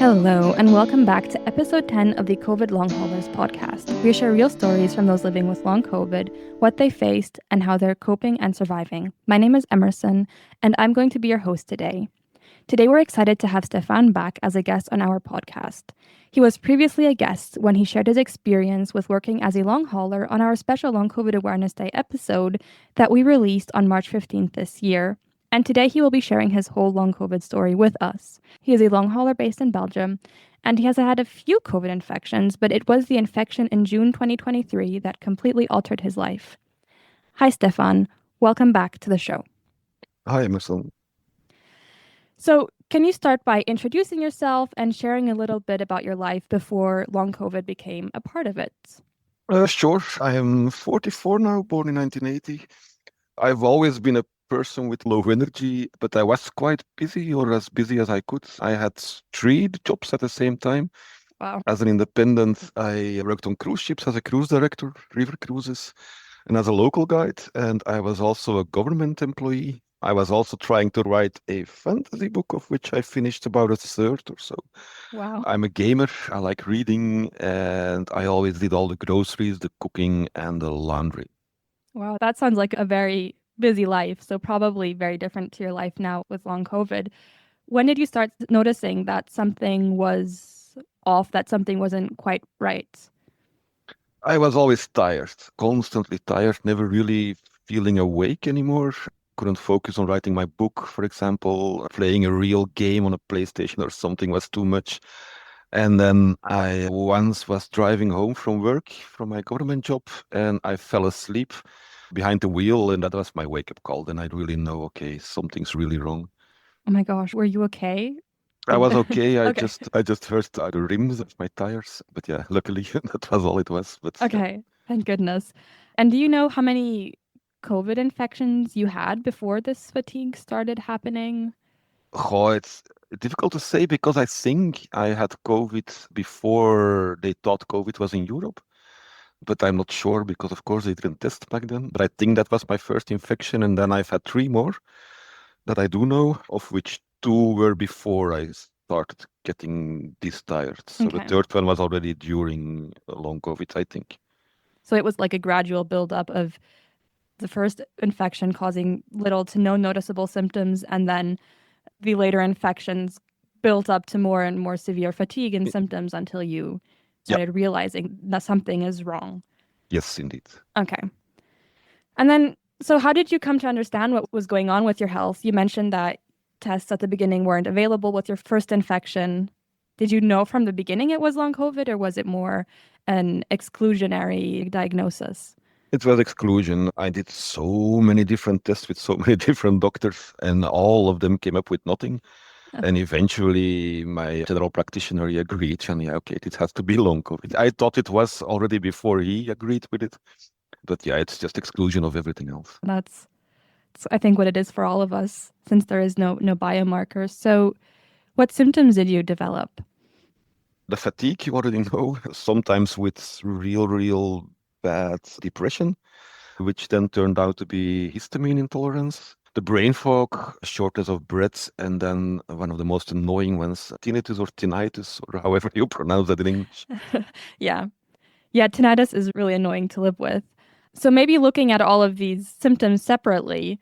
Hello, and welcome back to episode 10 of the COVID Long Haulers podcast. We share real stories from those living with long COVID, what they faced, and how they're coping and surviving. My name is Emerson, and I'm going to be your host today. Today, we're excited to have Stefan back as a guest on our podcast. He was previously a guest when he shared his experience with working as a long hauler on our special Long COVID Awareness Day episode that we released on March 15th this year. And today he will be sharing his whole long COVID story with us. He is a long hauler based in Belgium, and he has had a few COVID infections, but it was the infection in June 2023 that completely altered his life. Hi, Stefan. Welcome back to the show. Hi, Emerson. So, can you start by introducing yourself and sharing a little bit about your life before long COVID became a part of it? Sure. I am 44 now, born in 1980. I've always been a person with low energy, but I was quite busy, or as busy as I could. I had 3 jobs at the same time. Wow. As an independent, I worked on cruise ships as a cruise director, river cruises, and as a local guide. And I was also a government employee. I was also trying to write a fantasy book, of which I finished about a third or so. Wow. I'm a gamer. I like reading, and I always did all the groceries, the cooking, and the laundry. Wow, that sounds like a very busy life, so probably very different to your life now with long COVID. When did you start noticing that something was off, that something wasn't quite right? I was always tired, constantly tired, never really feeling awake anymore. Couldn't focus on writing my book, for example. Playing a real game on a PlayStation or something was too much. And then I once was driving home from work, from my government job, and I fell asleep behind the wheel, and that was my wake-up call. Then I really know, okay, something's really wrong. Oh my gosh, were you okay? I was okay. I Okay. just heard the rims of my tires, but yeah, luckily that was all it was. But yeah. Okay, thank goodness. And do you know how many COVID infections you had before this fatigue started happening? Oh, it's difficult to say because I think I had COVID before they thought COVID was in Europe, but I'm not sure because, of course, they didn't test back then. But I think that was my first infection, and then I've had 3 more that I do know, of which 2 were before I started getting this tired. So the Okay. third one was already during long COVID, I think. So it was like a gradual buildup of the first infection causing little to no noticeable symptoms, and then the later infections built up to more and more severe fatigue and Y- symptoms until you Yeah, started realizing that something is wrong. yes, indeed. Okay. And then, so how did you come to understand what was going on with your health? You mentioned that tests at the beginning weren't available with your first infection. Did you know from the beginning it was long COVID, or was it more an exclusionary diagnosis? It was exclusion. I did so many different tests with so many different doctors, and all of them came up with nothing. And eventually, my general practitioner he agreed, and yeah, okay, it has to be long COVID. I thought it was already before he agreed with it, but yeah, it's just exclusion of everything else. That's I think what it is for all of us, since there is no biomarkers. So, what symptoms did you develop? The fatigue, you already know, sometimes with real bad depression, which then turned out to be histamine intolerance. The brain fog, shortness of breath, and then one of the most annoying ones, tinnitus or tinnitus, or however you pronounce that in English. Yeah. Yeah, tinnitus is really annoying to live with. So maybe looking at all of these symptoms separately,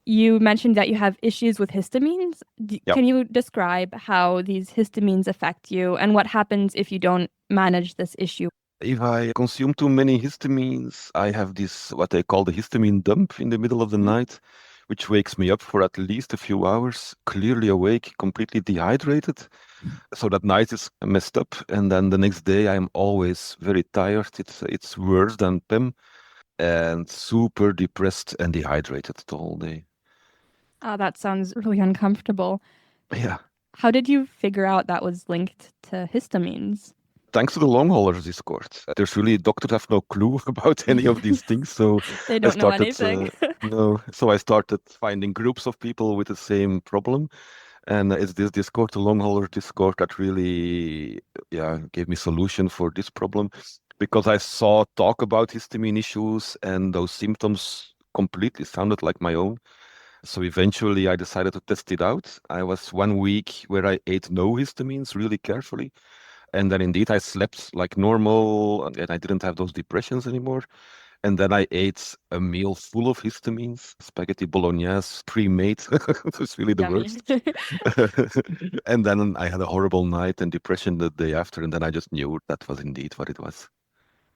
you mentioned that you have issues with histamines. Yeah. Can you describe how these histamines affect you and what happens if you don't manage this issue? If I consume too many histamines, I have this, what they call the histamine dump in the middle of the Mhm. night, which wakes me up for at least a few hours, clearly awake, completely dehydrated. So that night is messed up. And then the next day, I'm always very tired. It's worse than PEM and super depressed and dehydrated the whole day. Oh, that sounds really uncomfortable. Yeah. How did you figure out that was linked to histamines? Thanks to the long haulers Discord. There's really doctors have no clue about any of these things. So They I don't know started anything. no, so I started finding groups of people with the same problem. And it's this Discord, the long hauler Discord, that really gave me solution for this problem because I saw talk about histamine issues and those symptoms completely sounded like my own. So eventually I decided to test it out. I was 1 week where I ate no histamines really carefully. And then indeed I slept like normal and I didn't have those depressions anymore. And then I ate a meal full of histamines, spaghetti bolognese, pre-made. It was really the Yummy. worst. And then I had a horrible night and depression the day after. And then I just knew that was indeed what it was.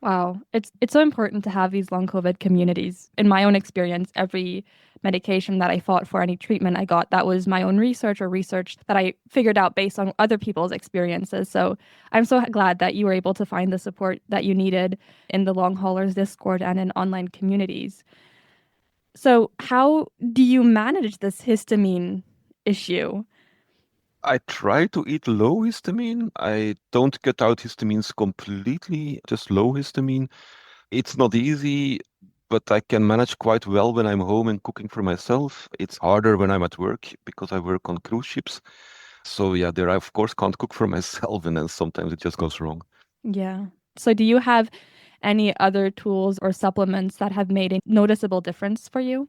Wow. It's so important to have these long COVID communities. In my own experience, every medication that I fought for, any treatment I got, that was my own research or research that I figured out based on other people's experiences. So I'm so glad that you were able to find the support that you needed in the long haulers Discord and in online communities. So how do you manage this histamine issue? I try to eat low histamine. I don't cut out histamines completely, just low histamine. It's not easy, but I can manage quite well when I'm home and cooking for myself. It's harder when I'm at work because I work on cruise ships. So yeah, there I of course can't cook for myself, and then sometimes it just goes wrong. Yeah. So do you have any other tools or supplements that have made a noticeable difference for you?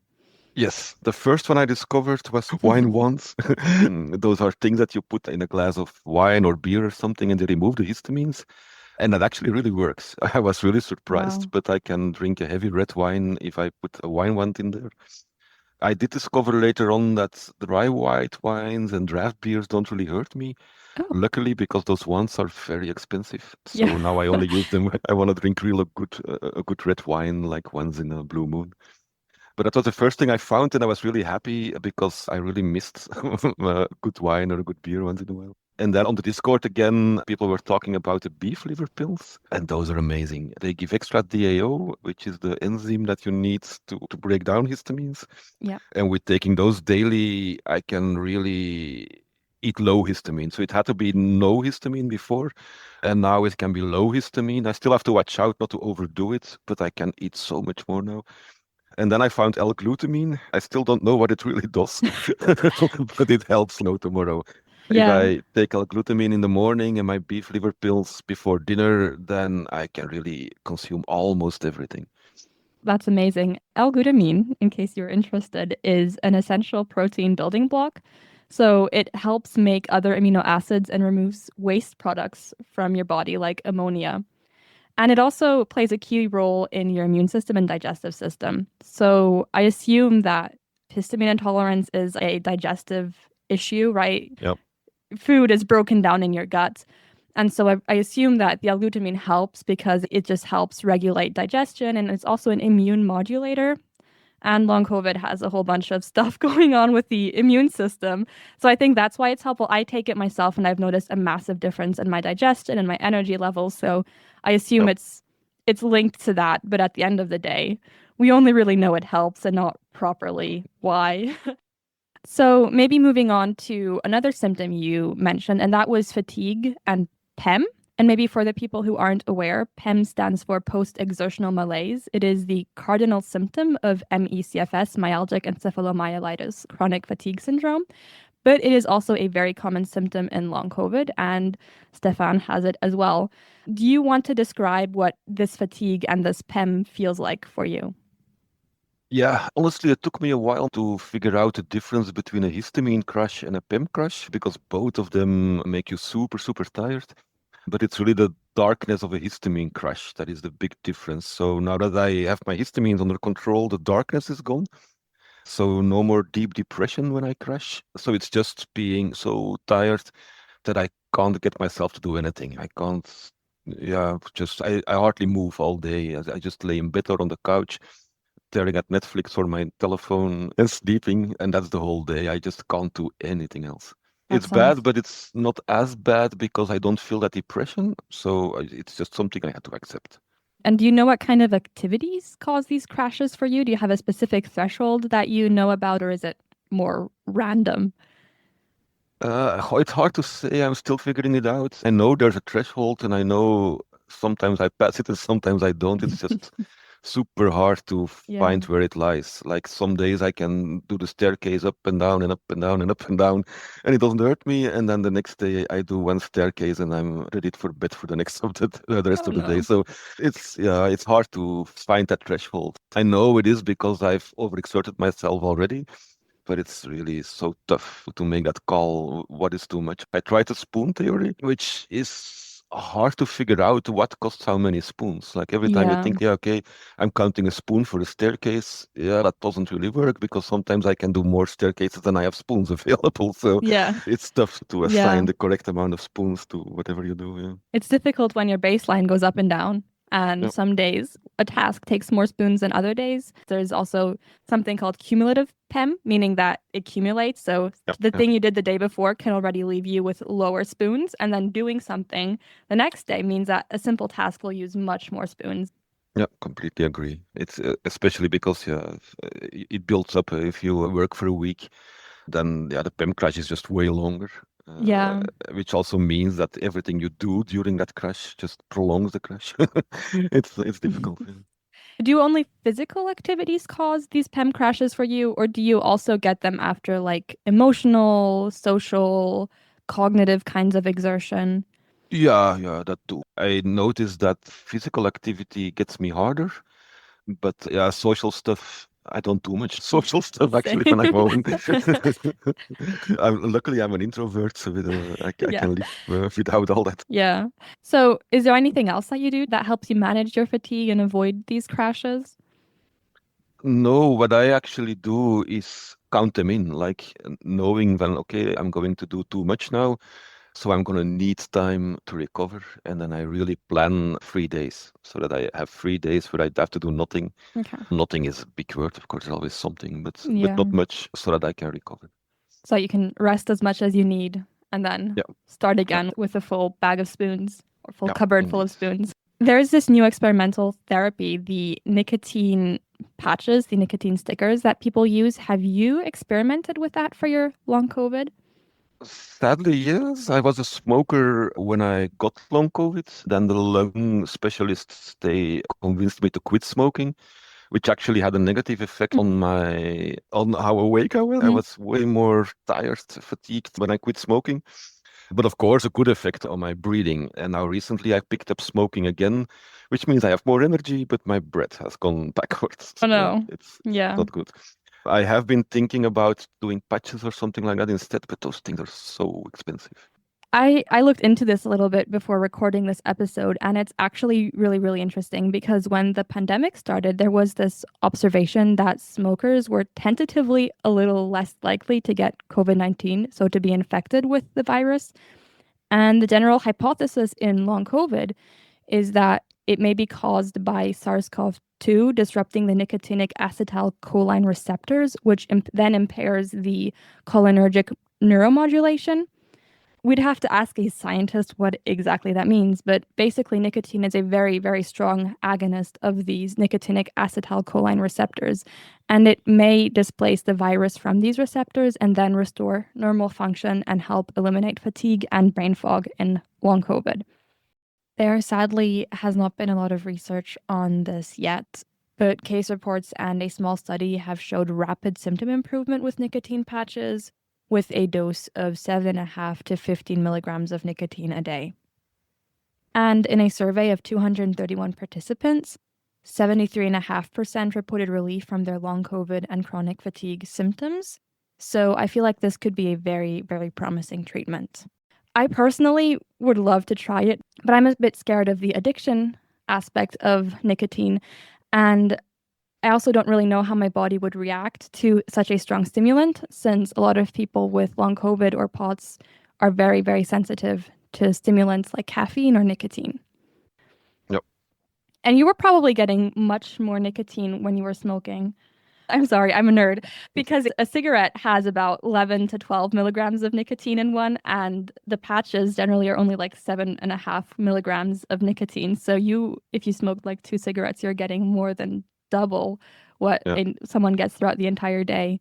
Yes, the first one I discovered was wine wands. Those are things that you put in a glass of wine or beer or something, and they remove the histamines. And that actually really works. I was really surprised, Wow. but I can drink a heavy red wine if I put a wine wand in there. I did discover later on that dry white wines and draft beers don't really hurt me. Oh, Luckily, because those ones are very expensive. yeah. So now I only use them when I want to drink real a good red wine, like once in a blue moon. But that was the first thing I found, and I was really happy because I really missed a good wine or a good beer once in a while. And then on the Discord again, people were talking about the beef liver pills, and those are amazing. They give extra DAO, which is the enzyme that you need to break down histamines. Yeah. And with taking those daily, I can really eat low histamine. So it had to be no histamine before, and now it can be low histamine. I still have to watch out not to overdo it, but I can eat so much more now. And then I found L-glutamine. I still don't know what it really does, but it helps, tomorrow. If Yeah, I take L-glutamine in the morning and my beef liver pills before dinner, then I can really consume almost everything. that's amazing. L-glutamine, in case you're interested, is an essential protein building block. So it helps make other amino acids and removes waste products from your body, like ammonia. And it also plays a key role in your immune system and digestive system. So I assume that histamine intolerance is a digestive issue, right? Yep. Food is broken down in your gut. And so I assume that the L-glutamine helps because it just helps regulate digestion and it's also an immune modulator. And long COVID has a whole bunch of stuff going on with the immune system. So I think that's why it's helpful. I take it myself and I've noticed a massive difference in my digestion and my energy levels. So I assume Yep. it's linked to that, but at the end of the day, we only really know it helps and not properly why. So maybe moving on to another symptom you mentioned, and that was fatigue and PEM. And maybe for the people who aren't aware, PEM stands for post-exertional malaise. It is the cardinal symptom of MECFS, myalgic encephalomyelitis, chronic fatigue syndrome. But it is also a very common symptom in long COVID, and Stefan has it as well. Do you want to describe what this fatigue and this PEM feels like for you? Yeah, honestly, it took me a while to figure out the difference between a histamine crash and a PEM crash because both of them make you super, super tired. But it's really the darkness of a histamine crash that is the big difference. So now that I have my histamines under control, the darkness is gone. So no more deep depression when I crash. So it's just being so tired that I can't get myself to do anything. I can't, yeah, I hardly move all day. I just lay in bed or on the couch, staring at Netflix or my telephone and sleeping. And that's the whole day. I just can't do anything else. That It's bad, sounds. but it's not as bad because I don't feel that depression. So it's just something I had to accept. And do you know what kind of activities cause these crashes for you? Do you have a specific threshold that you know about, or is it more random? It's hard to say. I'm still figuring it out. I know there's a threshold, and I know sometimes I pass it and sometimes I don't. It's just super hard to Yeah. find where it lies. Like some days I can do the staircase up and down and up and down and up and down, and it doesn't hurt me. And then the next day I do one staircase and I'm ready for bed for the next of the rest Oh of the day. no. So it's hard to find that threshold. I know it is because I've overexerted myself already. but it's really so tough to make that call. What is too much? I tried the spoon theory, which is hard to figure out what costs how many spoons. Like every time you Yeah. think, yeah, okay, I'm counting a spoon for a staircase. Yeah, that doesn't really work because sometimes I can do more staircases than I have spoons available. So Yeah. it's tough to Yeah. assign the correct amount of spoons to whatever you do. Yeah. It's difficult when your baseline goes up and down. And Yeah. some days a task takes more spoons than other days. There's also something called cumulative PEM, meaning that it accumulates. So Yeah. the Yeah. thing you did the day before can already leave you with lower spoons. And then doing something the next day means that a simple task will use much more spoons. Yeah, completely agree. It's especially because it builds up if you work for a week, then yeah, the PEM crash is just way longer, uh, Yeah. which also means that everything you do during that crash just prolongs the crash. It's difficult. Yeah. Do only physical activities cause these PEM crashes for you, or do you also get them after like emotional, social, cognitive kinds of exertion? Yeah, yeah, that too. I noticed that physical activity gets me harder, but yeah, social stuff, I don't do much social stuff actually when I'm Same. home. Luckily, I'm an introvert, so I Yeah. can live without all that. Yeah. So, is there anything else that you do that helps you manage your fatigue and avoid these crashes? No, what I actually do is count them in, like knowing when, okay, I'm going to do too much now, so I'm going to need time to recover. And then I really plan 3 days so that I have 3 days where I have to do nothing. Okay. Nothing is a big word, of course, there's always something, but Yeah. not much so that I can recover. So you can rest as much as you need and then Yeah, start yeah, again with a full bag of spoons or full yeah, cupboard full of indeed. spoons. There's this new experimental therapy, the nicotine patches, the nicotine stickers that people use. Have you experimented with that for your long COVID? Sadly, yes. I was a smoker when I got long COVID. Then the lung specialists, they convinced me to quit smoking, which actually had a negative effect on how awake I was. I Mm-hmm. was way more tired, fatigued when I quit smoking. But of course, a good effect on my breathing. And now recently I picked up smoking again, which means I have more energy, but my breath has gone backwards. Oh So yeah, no. it's Yeah. not good. I have been thinking about doing patches or something like that instead, but those things are so expensive. I looked into this a little bit before recording this episode, and it's actually really, really interesting because when the pandemic started, there was this observation that smokers were tentatively a little less likely to get COVID-19, so to be infected with the virus. And the general hypothesis in long COVID is that it may be caused by SARS-CoV-2 disrupting the nicotinic acetylcholine receptors, which then impairs the cholinergic neuromodulation. We'd have to ask a scientist what exactly that means, but basically, nicotine is a very, very strong agonist of these nicotinic acetylcholine receptors, and it may displace the virus from these receptors and then restore normal function and help eliminate fatigue and brain fog in long COVID. There sadly has not been a lot of research on this yet, but case reports and a small study have showed rapid symptom improvement with nicotine patches with a dose of 7.5 to 15 milligrams of nicotine a day. And in a survey of 231 participants, 73.5% reported relief from their long COVID and chronic fatigue symptoms. So I feel like this could be a very, very promising treatment. I personally would love to try it, but I'm a bit scared of the addiction aspect of nicotine. And I also don't really know how my body would react to such a strong stimulant, since a lot of people with long COVID or POTS are very, very sensitive to stimulants like caffeine or nicotine. Yep. And you were probably getting much more nicotine when you were smoking. I'm sorry, I'm a nerd because a cigarette has about 11 to 12 milligrams of nicotine in one, and the patches generally are only like 7.5 milligrams of nicotine. So if you smoked like 2 cigarettes, you're getting more than double what Yeah. someone gets throughout the entire day.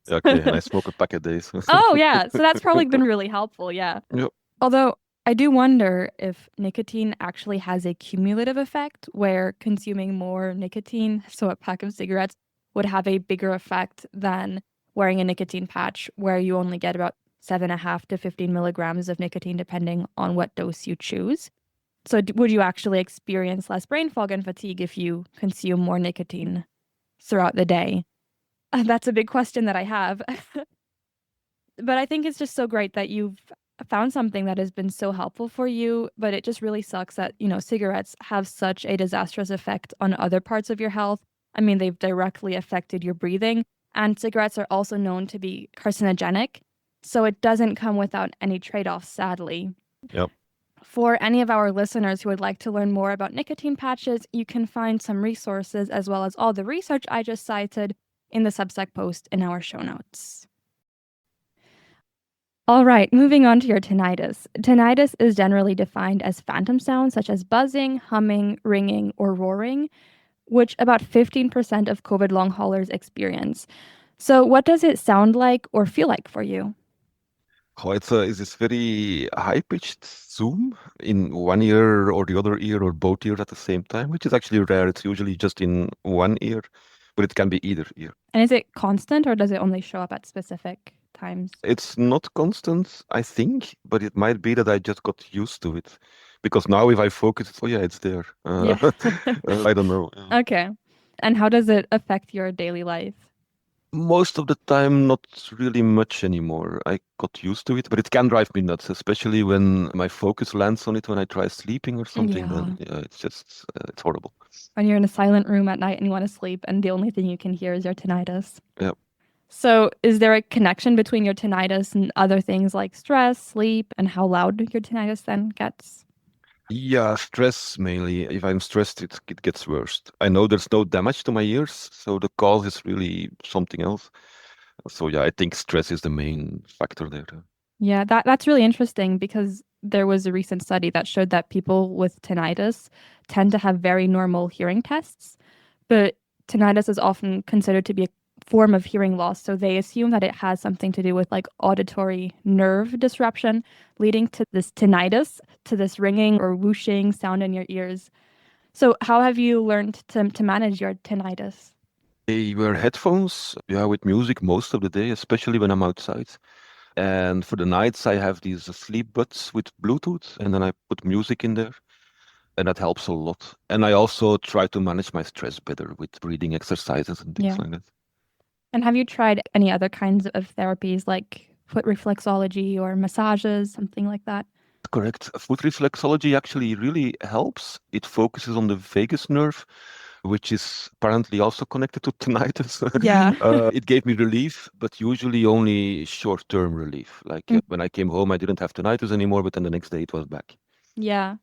Yeah, okay. And I smoke a pack a day. So. Oh, yeah. So that's probably been really helpful. Yeah. Yep. Although I do wonder if nicotine actually has a cumulative effect where consuming more nicotine, so a pack of cigarettes, would have a bigger effect than wearing a nicotine patch where you only get about 7.5 to 15 milligrams of nicotine depending on what dose you choose. So would you actually experience less brain fog and fatigue if you consume more nicotine throughout the day? That's a big question that I have. But I think it's just so great that you've found something that has been so helpful for you, but it just really sucks that, cigarettes have such a disastrous effect on other parts of your health. I mean, they've directly affected your breathing, and cigarettes are also known to be carcinogenic, so it doesn't come without any trade-offs, sadly. Yep. For any of our listeners who would like to learn more about nicotine patches, you can find some resources as well as all the research I just cited in the Substack post in our show notes. All right, moving on to your tinnitus. Tinnitus is generally defined as phantom sounds such as buzzing, humming, ringing, or roaring, which about 15% of COVID long haulers experience. So, what does it sound like or feel like for you? Oh, it's this very high-pitched zoom in one ear or the other ear or both ears at the same time, which is actually rare. It's usually just in one ear, but it can be either ear. And is it constant or does it only show up at specific times? It's not constant, I think, but it might be that I just got used to it. Because now if I focus, oh yeah, it's there. Yeah. I don't know. Okay. And how does it affect your daily life? Most of the time, not really much anymore. I got used to it, but it can drive me nuts, especially when my focus lands on it when I try sleeping or something. Yeah. Then yeah, it's just it's horrible. When you're in a silent room at night and you want to sleep, and the only thing you can hear is your tinnitus. Yeah. So, is there a connection between your tinnitus and other things like stress, sleep, and how loud your tinnitus then gets? Yeah, stress mainly. If I'm stressed, it gets worse. I know there's no damage to my ears, so the cause is really something else. So yeah, I think stress is the main factor there. Yeah, that's really interesting because there was a recent study that showed that people with tinnitus tend to have very normal hearing tests, but tinnitus is often considered to be a form of hearing loss, so they assume that it has something to do with like auditory nerve disruption, leading to this tinnitus, to this ringing or whooshing sound in your ears. So, how have you learned to manage your tinnitus? They wear headphones, yeah, with music most of the day, especially when I'm outside. And for the nights, I have these sleep buds with Bluetooth, and then I put music in there, and that helps a lot. And I also try to manage my stress better with breathing exercises and things Yeah. like that. And have you tried any other kinds of therapies like foot reflexology or massages, something like that? Correct. Foot reflexology actually really helps. It focuses on the vagus nerve, which is apparently also connected to tinnitus. Yeah. It gave me relief, but usually only short-term relief. Like Mm. when I came home, I didn't have tinnitus anymore, but then the next day it was back. Yeah.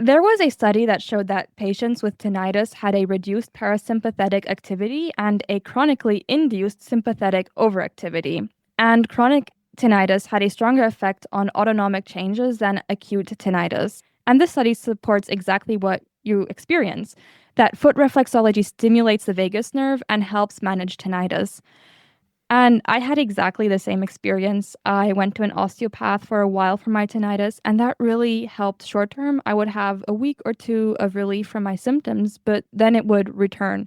There was a study that showed that patients with tinnitus had a reduced parasympathetic activity and a chronically induced sympathetic overactivity. And chronic tinnitus had a stronger effect on autonomic changes than acute tinnitus. And this study supports exactly what you experience, that foot reflexology stimulates the vagus nerve and helps manage tinnitus. And I had exactly the same experience. I went to an osteopath for a while for my tinnitus, and that really helped short term. I would have a week or two of relief from my symptoms, but then it would return.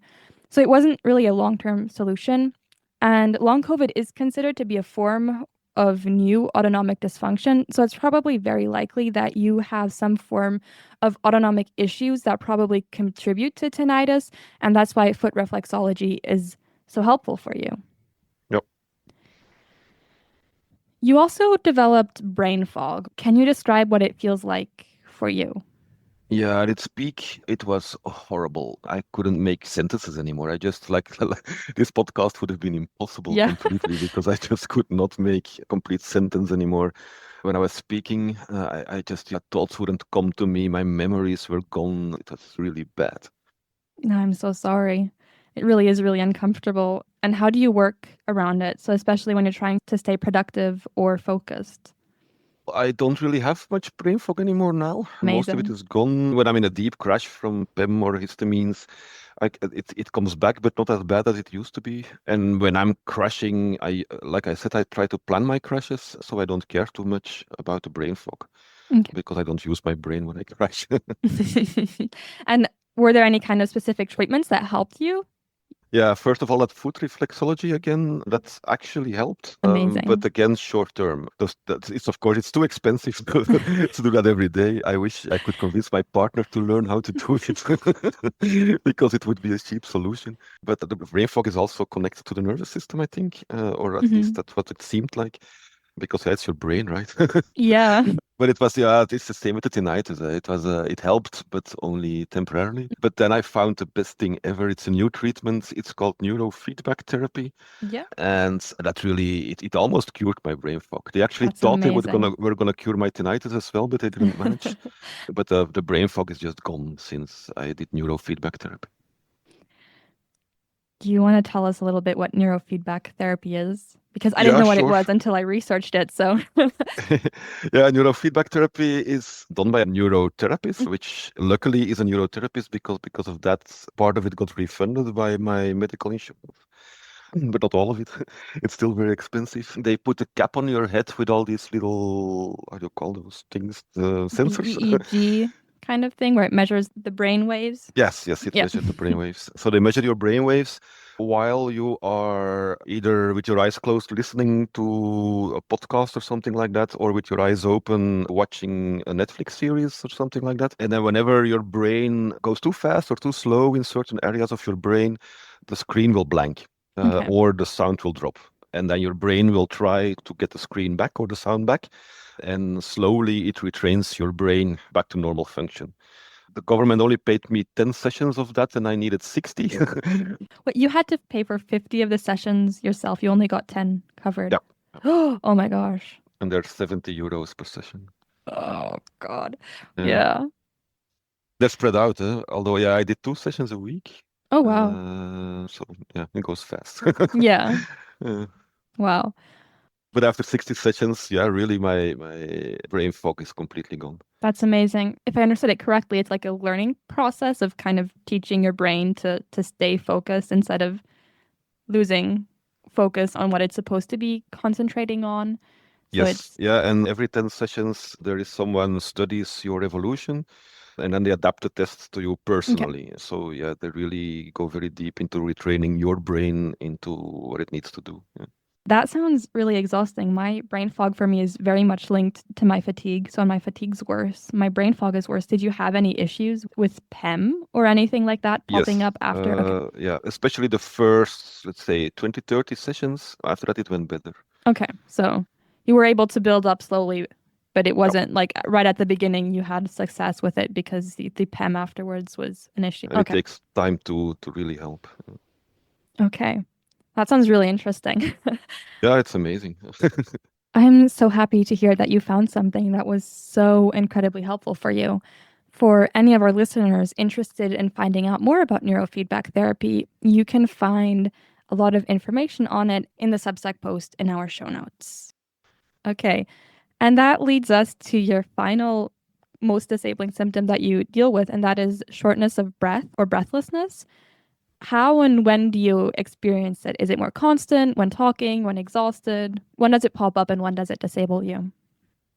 So it wasn't really a long term solution. And long COVID is considered to be a form of new autonomic dysfunction. So it's probably very likely that you have some form of autonomic issues that probably contribute to tinnitus. And that's why foot reflexology is so helpful for you. Yep. You also developed brain fog. Can you describe what it feels like for you? Yeah, at its peak, it was horrible. I couldn't make sentences anymore. I just like this podcast would have been impossible Yeah. completely because I just could not make a complete sentence anymore. When I was speaking, I just thoughts wouldn't come to me. My memories were gone. It was really bad. No, I'm so sorry. It really is really uncomfortable. And how do you work around it? So, especially when you're trying to stay productive or focused. I don't really have much brain fog anymore now. Most of it Amazing. is gone. When I'm in a deep crash from PEM or histamines, it comes back, but not as bad as it used to be. And when I'm crashing, like I said, I try to plan my crashes, so I don't care too much about the brain fog Okay. because I don't use my brain when I crash. And were there any kind of specific treatments that helped you? Yeah, first of all, that foot reflexology again, that's actually helped. But Amazing. again, short term. It's of course it's too expensive to do that every day. I wish I could convince my partner to learn how to do it because it would be a cheap solution. But the brain fog is also connected to the nervous system, I think, or at least Hmm. that's what it seemed like, because yeah, it's your brain, right? Yeah. But it was, yeah, it's the same with the tinnitus. It helped, but only temporarily. But then I found the best thing ever. It's a new treatment. It's called neurofeedback therapy. Yeah. And that really, it almost cured my brain fog. They actually That's thought they amazing. were gonna cure my tinnitus as well, but they didn't manage. But the brain fog is just gone since I did neurofeedback therapy. Do you want to tell us a little bit what neurofeedback therapy is? Because I didn't Yeah, know what it sure. was until I researched it. So, Yeah, neurofeedback therapy is done by a neurotherapist, which luckily is a neurotherapist because of that part of it got refunded by my medical insurance. But not all of it. It's still very expensive. They put a cap on your head with all these little, how do you call those things? the Sensors. EEG kind of thing where it measures the brain waves. Yes, yes, it Yeah. measures the brain waves. So they measure your brain waves while you are either with your eyes closed listening to a podcast or something like that, or with your eyes open watching a Netflix series or something like that. And then whenever your brain goes too fast or too slow in certain areas of your brain, the screen will blank, Okay. or the sound will drop. And then your brain will try to get the screen back or the sound back, and slowly it retrains your brain back to normal function. The government only paid me 10 sessions of that and I needed 60. What you had to pay for 50 of the sessions yourself. You only got 10 covered. Yeah. Oh my gosh. And they're 70 euros per session. Oh God. Yeah. Yeah. They're spread out, although, yeah, I did 2 sessions a week. Oh wow. So, yeah, it goes fast. Yeah. Uh, Wow. but after 60 sessions, yeah, really, my brain fog is completely gone. That's amazing. If I understood it correctly, it's like a learning process of kind of teaching your brain to stay focused instead of losing focus on what it's supposed to be concentrating on. So Yes, it's yeah, and every 10 sessions, there is someone studies your evolution and then they adapt the tests to you okay. personally. So yeah, they really go very deep into retraining your brain into what it needs to do. Yeah. That sounds really exhausting. My brain fog for me is very much linked to my fatigue. So when my fatigue's worse, my brain fog is worse. Did you have any issues with PEM or anything like that popping Yes, up after? Okay. yeah, especially the first, let's say, 20, 30 sessions. After that, it went better. Okay. So you were able to build up slowly, but it Yeah. wasn't like right at the beginning you had success with it because the PEM afterwards was an issue. And it Okay. takes time to really help. Okay. That sounds really interesting. Yeah, it's amazing. I'm so happy to hear that you found something that was so incredibly helpful for you. For any of our listeners interested in finding out more about neurofeedback therapy, you can find a lot of information on it in the Substack post in our show notes. Okay. And that leads us to your final most disabling symptom that you deal with, and that is shortness of breath or breathlessness. How and when do you experience it? Is it more constant when talking, when exhausted? When does it pop up and when does it disable you?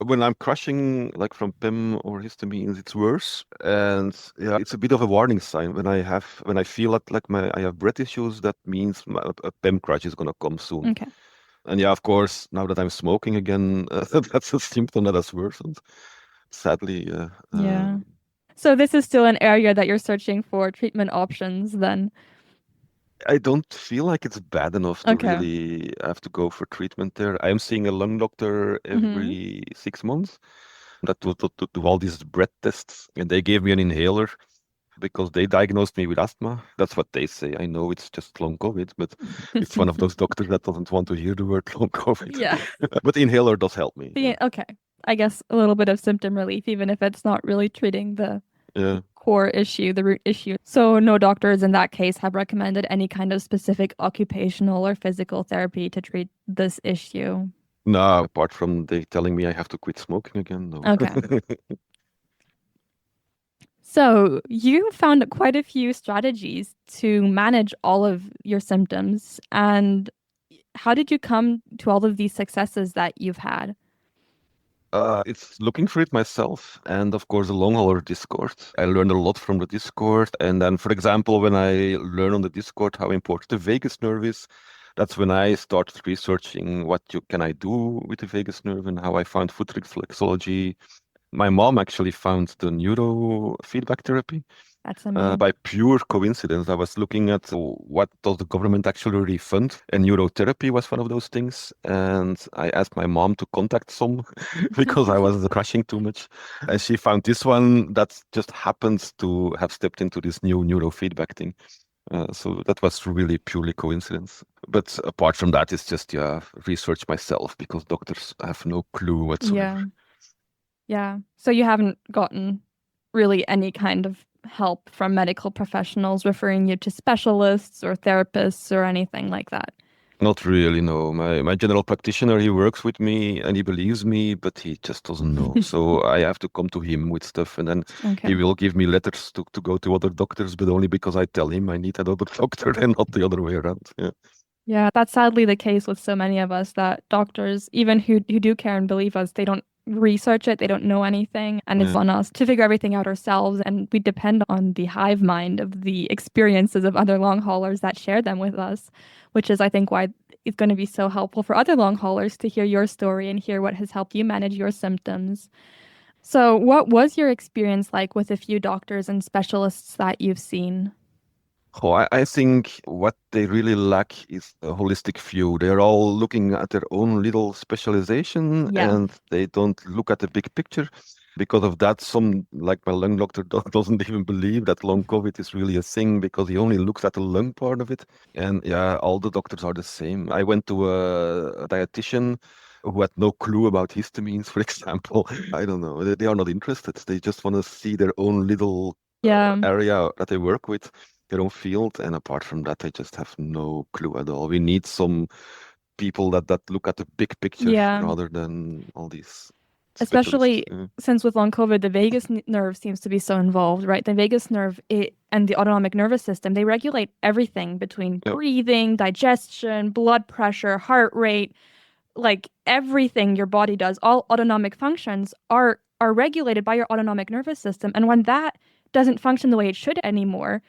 When I'm crashing, like from PEM or histamines, it's worse. And yeah, it's a bit of a warning sign. When I feel like I have breath issues, that means a PEM crash is gonna come soon. Okay. And yeah, of course, now that I'm smoking again, that's a symptom that has worsened. Sadly, Yeah. So this is still an area that you're searching for treatment options then. I don't feel like it's bad enough to Okay. really have to go for treatment there. I'm seeing a lung doctor Mm-hmm. every 6 months that to do all these breath tests, and they gave me an inhaler because they diagnosed me with asthma. That's what they say. I know it's just long COVID, but it's one of those doctors that doesn't want to hear the word long COVID. Yeah. But the inhaler does help me. The, okay. I guess a little bit of symptom relief, even if it's not really treating the Yeah. core issue, the root issue. So no doctors in that case have recommended any kind of specific occupational or physical therapy to treat this issue. No, apart from they telling me I have to quit smoking again, no. Okay. So you found quite a few strategies to manage all of your symptoms. And how did you come to all of these successes that you've had? It's looking for it myself, and of course the long hauler Discord. I learned a lot from the Discord, and then, for example, when I learn on the Discord how important the vagus nerve is, that's when I started researching can I do with the vagus nerve and how I found foot reflexology. My mom actually found the neurofeedback therapy. That's amazing. By pure coincidence, I was looking at what does the government actually refund, and neurotherapy was one of those things. And I asked my mom to contact some because I was crashing too much, and she found this one that just happens to have stepped into this new neurofeedback thing. So that was really purely coincidence. But apart from that, it's just research myself because doctors have no clue Yeah. whatsoever. Yeah. So you haven't gotten really any kind of help from medical professionals referring you to specialists or therapists or anything like that? Not really, no. My general practitioner, he works with me and he believes me, but he just doesn't know. So I have to come to him with stuff, and then he Okay. will give me letters to go to other doctors, but only because I tell him I need another doctor and not the other way around. Yeah. Yeah, that's sadly the case with so many of us that doctors, even who do care and believe us, they don't research it, they don't know anything, and it's Yeah. on us to figure everything out ourselves. And we depend on the hive mind of the experiences of other long haulers that share them with us, which is, I think, why it's going to be so helpful for other long haulers to hear your story and hear what has helped you manage your symptoms. So, what was your experience like with a few doctors and specialists that you've seen? Oh, I think what they really lack is a holistic view. They're all looking at their own little specialization Yeah. and they don't look at the big picture. Because of that, some, like my lung doctor, doesn't even believe that long COVID is really a thing because he only looks at the lung part of it. And yeah, all the doctors are the same. I went to a dietitian who had no clue about histamines, for example. I don't know. They are not interested. They just want to see their own little Yeah. area that they work with, their own field, and apart from that, I just have no clue at all. We need some people that look at the big picture Yeah. rather than all these specialists. Especially since with long COVID, the vagus nerve seems to be so involved, right? The vagus nerve and the autonomic nervous system, they regulate everything between Yep. breathing, digestion, blood pressure, heart rate, like everything your body does. All autonomic functions are regulated by your autonomic nervous system. And when that doesn't function the way it should anymore,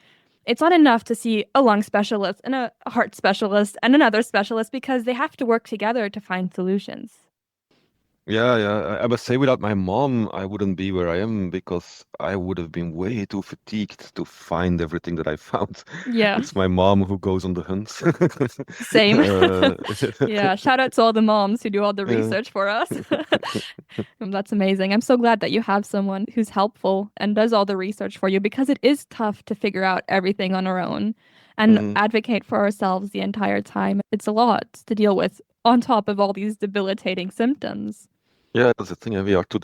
it's not enough to see a lung specialist and a heart specialist and another specialist because they have to work together to find solutions. Yeah, yeah. I must say, without my mom, I wouldn't be where I am because I would have been way too fatigued to find everything that I found. Yeah. It's my mom who goes on the hunt. Same. Uh, Yeah, shout out to all the moms who do all the yeah. research for us. That's amazing. I'm so glad that you have someone who's helpful and does all the research for you because it is tough to figure out everything on our own and Mhm. advocate for ourselves the entire time. It's a lot to deal with on top of all these debilitating symptoms. Yeah, that's the thing. We are too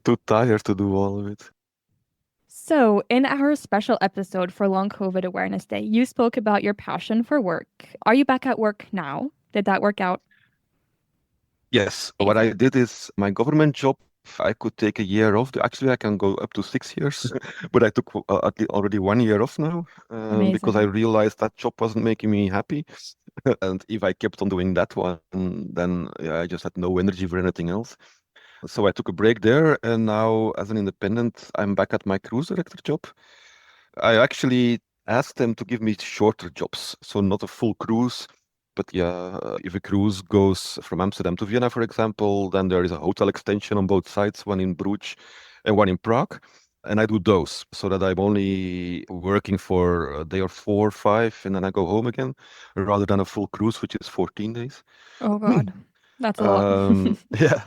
too tired to do all of it. So, in our special episode for Long COVID Awareness Day, you spoke about your passion for work. Are you back at work now? Did that work out? Yes, what I Amazing. did is my government job, I could take a year off. Actually, I can go up to 6 years, but I took already 1 year off now because I Amazing. realized that job wasn't making me happy. And if I kept on doing that one, then yeah, I just had no energy for anything else. So I took a break there, and now as an independent, I'm back at my cruise director job. I actually asked them to give me shorter jobs, so not a full cruise. But yeah, if a cruise goes from Amsterdam to Vienna, for example, then there is a hotel extension on both sides, one in Bruges and one in Prague. And I do those so that I'm only working for a day or 4 or 5, and then I go home again, rather than a full cruise, which is 14 days. Oh, God. That's a lot. Yeah,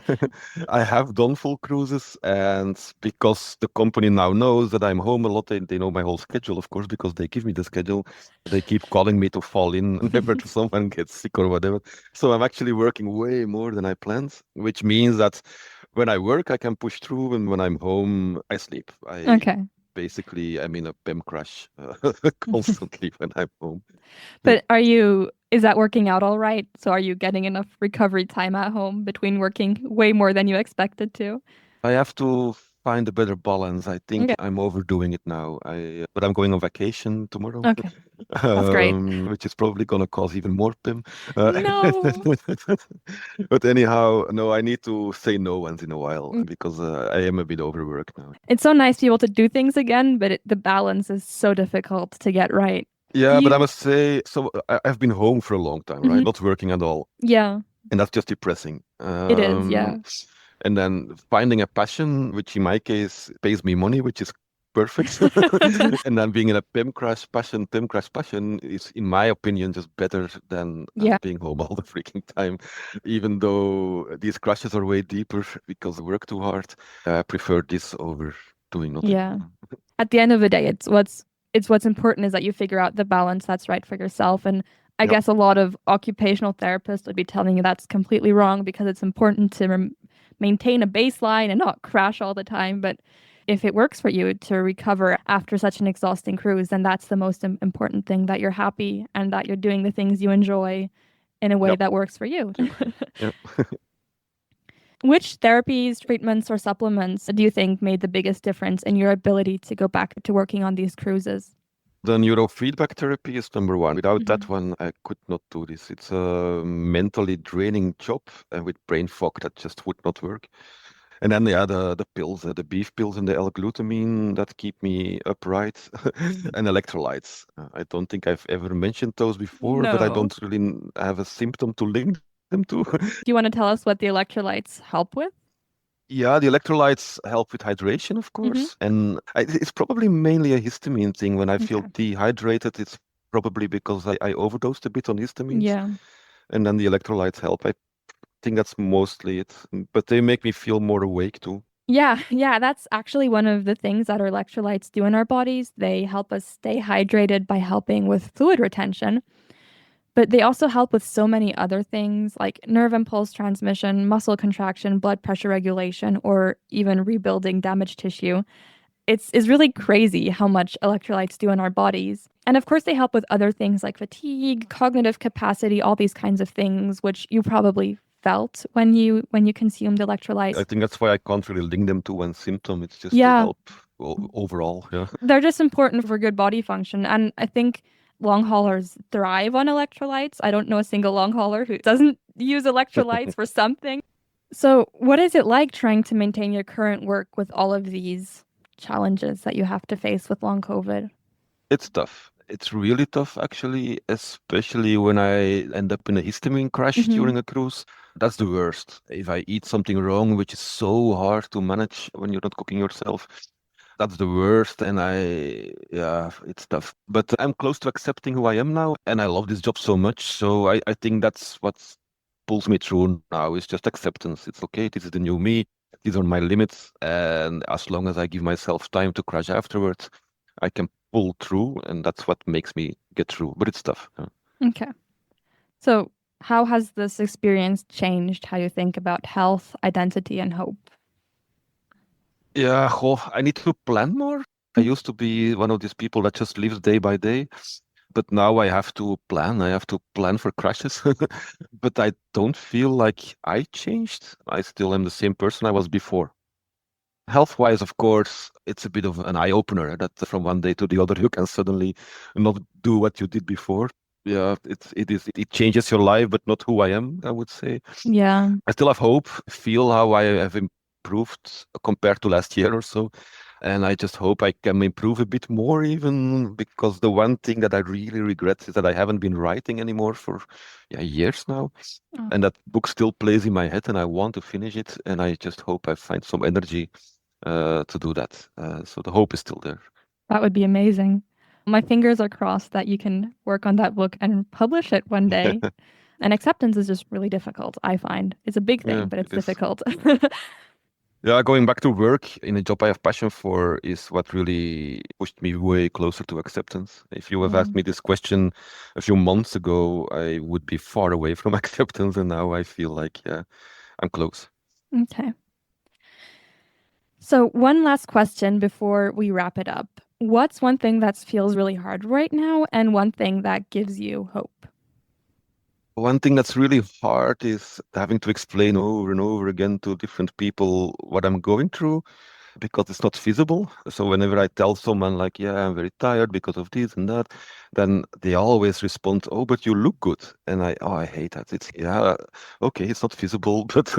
I have done full cruises, and because the company now knows that I'm home a lot, they know my whole schedule, of course, because they give me the schedule. They keep calling me to fall in whenever someone gets sick or whatever. So I'm actually working way more than I planned, which means that when I work, I can push through, and when I'm home, I sleep. Okay. I'm in a PEM crash constantly when I'm home. Yeah. But is that working out all right? So are you getting enough recovery time at home between working way more than you expected to? I have to find a better balance. I think Okay. I'm overdoing it now. But I'm going on vacation tomorrow. Okay. That's great. which is probably gonna cause even more PIM. No. But anyhow, no, I need to say no once in a while because I am a bit overworked now. It's so nice to be able to do things again, but the balance is so difficult to get right. Do Yeah, but I you? must say, so I've been home for a long time, right? Mhm. Not working at all, Yeah, and that's just depressing. it is. Yeah. And then finding a passion, which in my case pays me money, which is perfect. And then being in a PIM crash passion is, in my opinion, just better than Yeah. being home all the freaking time. Even though these crashes are way deeper because I work too hard, I prefer this over doing nothing. Yeah. At the end of the day, it's what's important is that you figure out the balance that's right for yourself. And I Yep. guess a lot of occupational therapists would be telling you that's completely wrong because it's important to maintain a baseline and not crash all the time. But if it works for you to recover after such an exhausting cruise, then that's the most important thing, that you're happy and that you're doing the things you enjoy in a way Yep. that works for you. Yep. Which therapies, treatments, or supplements do you think made the biggest difference in your ability to go back to working on these cruises? The neurofeedback therapy is number one. Without that Mhm. one, I could not do this. It's a mentally draining job and with brain fog that just would not work. And then, yeah, the pills, the beef pills and the L-glutamine that keep me upright, and electrolytes. I don't think I've ever mentioned those before, but I No. don't really have a symptom to link them to. Do you want to tell us what the electrolytes help with? Yeah, the electrolytes help with hydration, of Mm-hmm. course. And it's probably mainly a histamine thing. When I feel Okay. dehydrated, it's probably because I overdosed a bit on histamines. Yeah. And then the electrolytes help. I think that's mostly it. But they make me feel more awake too. Yeah, yeah, that's actually one of the things that our electrolytes do in our bodies. They help us stay hydrated by helping with fluid retention, but they also help with so many other things like nerve impulse transmission, muscle contraction, blood pressure regulation, or even rebuilding damaged tissue. It's really crazy how much electrolytes do in our bodies. And of course, they help with other things like fatigue, cognitive capacity, all these kinds of things, which you probably felt when you consumed I electrolytes. think that's why I can't really link them to one symptom. It's just to Yeah, help overall. Yeah. they're just important for good body function. And I think long haulers thrive on electrolytes. I don't know a single long hauler who doesn't use electrolytes for something. So, what is it like trying to maintain your current work with all of these challenges that you have to face with long COVID? It's tough. It's really tough, actually, especially when I end up in a histamine crash Hmm. during a cruise. That's the worst. If I eat something wrong, which is so hard to manage when you're not cooking yourself, that's the worst. And yeah, it's tough. But I'm close to accepting who I am now, and I love this job so much. So I think that's what pulls me through now is just acceptance. It's okay. This is the new me. These are my limits. And as long as I give myself time to crash afterwards, I can pull through, and that's what makes me get through. But it's tough. Yeah. Okay. So, how has this experience changed how you think about health, identity, and hope? Yeah, goh, I need to plan more. I used to be one of these people that just lives day by day, but now I have to plan. I have to plan for crashes. But I don't feel like I changed. I still am the same person I was before. Health-wise, of course, it's a bit of an eye-opener that from one day to the other you can suddenly not do what you did before. Yeah, it changes your life, but not who I am, I would say. Yeah. I still have hope, feel how I have improved compared to last year or so. And I just hope I can improve a bit more, even because the one thing that I really regret is that I haven't been writing anymore for years now. Oh, And that book still plays in my head, and I want to finish it. And I just hope I find some energy to do that. So the hope is still there. that would be amazing. My fingers are crossed that you can work on that book and publish it one day. And acceptance is just really difficult, I find. It's a big thing, Yeah, but it's it is. difficult. Yeah, going back to work in a job I have passion for is what really pushed me way closer to acceptance. If you have Yeah. asked me this question a few months ago, I would be far away from acceptance, and now I feel like, yeah, I'm close. Okay. So, one last question before we wrap it up. What's one thing that feels really hard right now and one thing that gives you hope? One thing that's really hard is having to explain over and over again to different people what I'm going through. because it's not feasible. So whenever I tell someone like, yeah, I'm very tired because of this and that, then they always respond, oh, but you look good. And I hate that. It's, yeah, okay, it's not feasible, but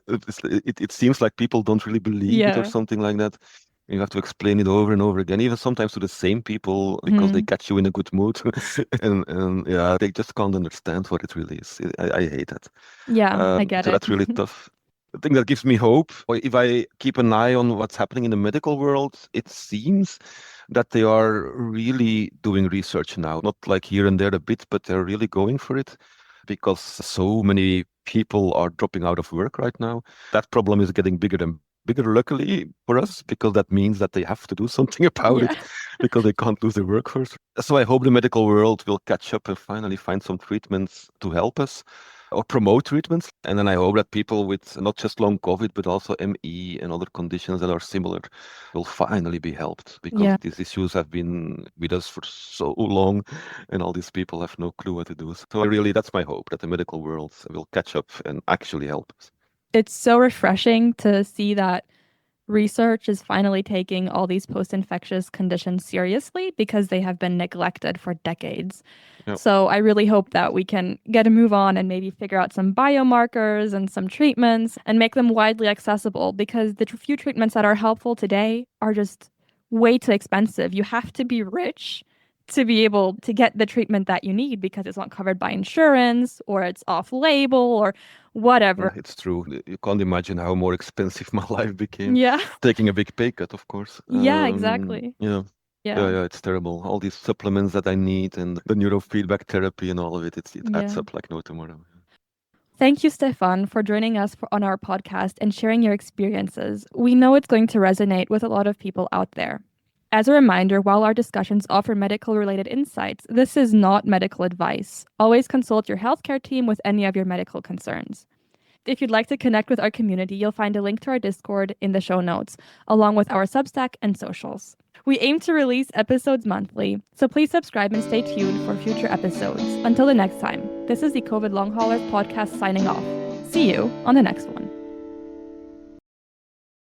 it seems like people don't really believe it or Yeah. something like that. You have to explain it over and over again, even sometimes to the same people because they Hmm. catch you in a good mood. And yeah, they just can't understand what it really is. I hate that. Yeah, I get So it. that's really tough. The thing that gives me hope, or if I keep an eye on what's happening in the medical world, it seems that they are really doing research now. Not like here and there a bit, but they're really going for it because so many people are dropping out of work right now. That problem is getting bigger and bigger, luckily for us, because that means that they have to do something about it Yeah. because they can't lose their workforce. So I hope the medical world will catch up and finally find some treatments to help us or promote treatments. And then I hope that people with not just long COVID, but also ME and other conditions that are similar will finally be helped because Yeah. these issues have been with us for so long and all these people have no clue what to do. So I really, that's my hope that the medical world will catch up and actually help us. It's so refreshing to see that research is finally taking all these post infectious conditions seriously because they have been neglected for decades. Yeah, So I really hope that we can get a move on and maybe figure out some biomarkers and some treatments and make them widely accessible because the few treatments that are helpful today are just way too expensive. You have to be rich to be able to get the treatment that you need because it's not covered by insurance or it's off label or whatever. it's true. You can't imagine how more expensive my life became. Yeah. Taking a big pay cut, of course. Yeah, exactly. Yeah. Yeah. Yeah, it's terrible. All these supplements that I need and the neurofeedback therapy and all of it, it adds Yeah. up like no tomorrow. Thank you, Stefan, for joining us on our podcast and sharing your experiences. We know it's going to resonate with a lot of people out there. As a reminder, while our discussions offer medical related insights, this is not medical advice. Always consult your healthcare team with any of your medical concerns. If you'd like to connect with our community, you'll find a link to our Discord in the show notes, along with our Substack and socials. We aim to release episodes monthly, so please subscribe and stay tuned for future episodes. Until the next time, this is the COVID Long Haulers podcast signing off. See you on the next one.